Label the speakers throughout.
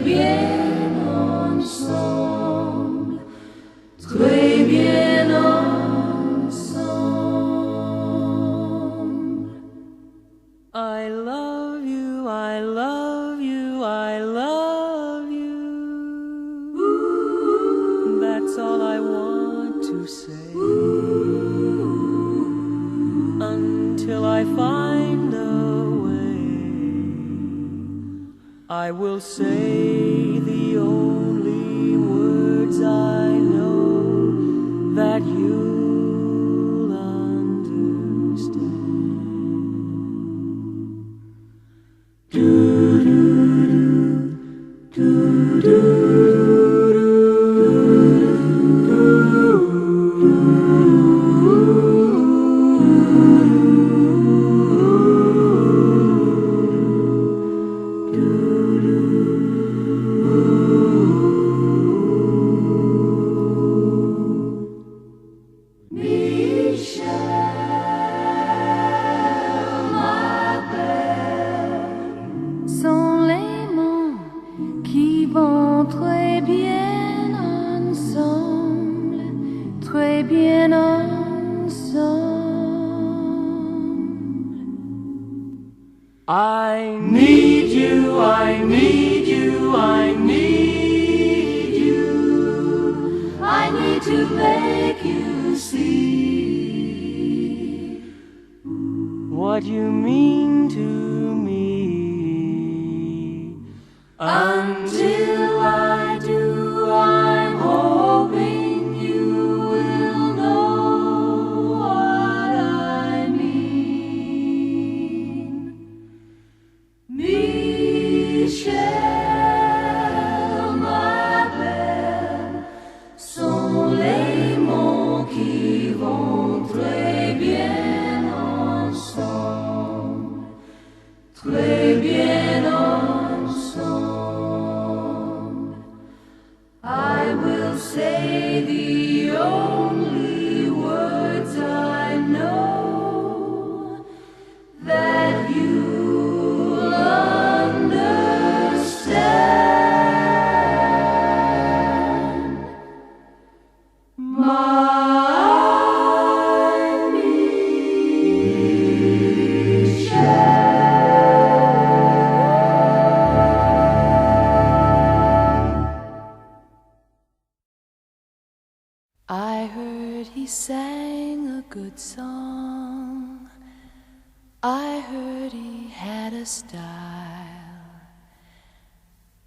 Speaker 1: bien ensemble, très bien ensemble. I love you, I love you, I love you. That's all I want to say. Until I find a way, I will say the only words I know that you'll understand. I need you, I need you, I need you. I need to make you see what you mean to me. Until I do, I'm hoping you will know what I mean. Michel, ma belle, sont les mots qui vont très bien ensemble, très bien ensemble. I will say the only words I know that you'll understand. My I heard he sang a good song. I heard he had a style.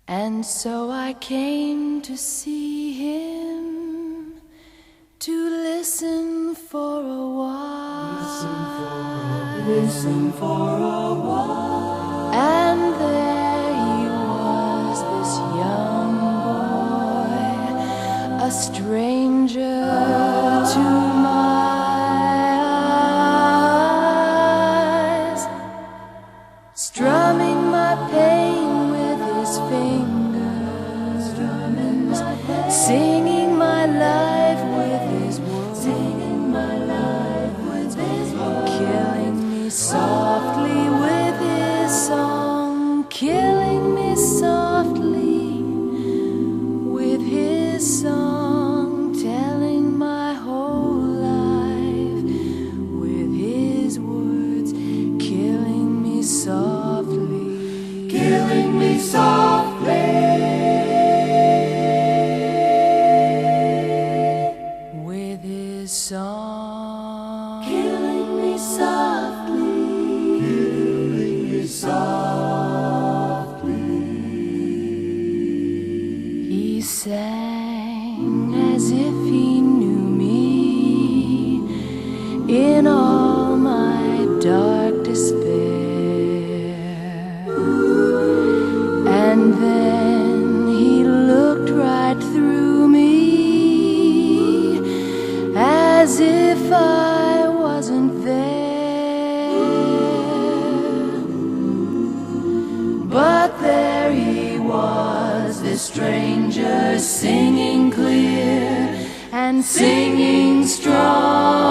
Speaker 1: And so I came to see him, to listen for a while. Listen for a while. And there he was, this young boy, a stranger to my eyes, strumming my pain with his fingers, singing my life with his words, killing me softly with his song, killing me softly with his song, telling my whole life with his words, killing me softly, killing me softly with his song, killing me softly, killing me softly. He sang as if he knew me in all my dark despair. And then he looked right through me as if I wasn't there. But there he was, this stranger, singing clear and singing strong.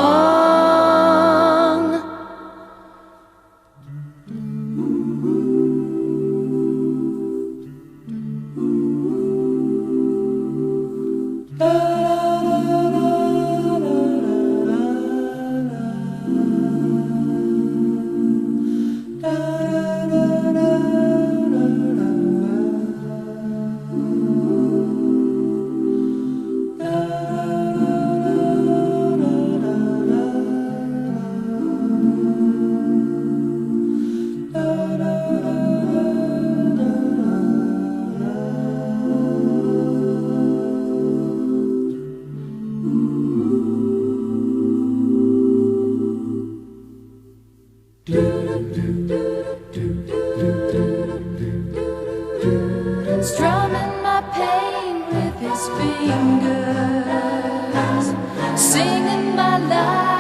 Speaker 1: Strumming my pain with his fingers, singing my life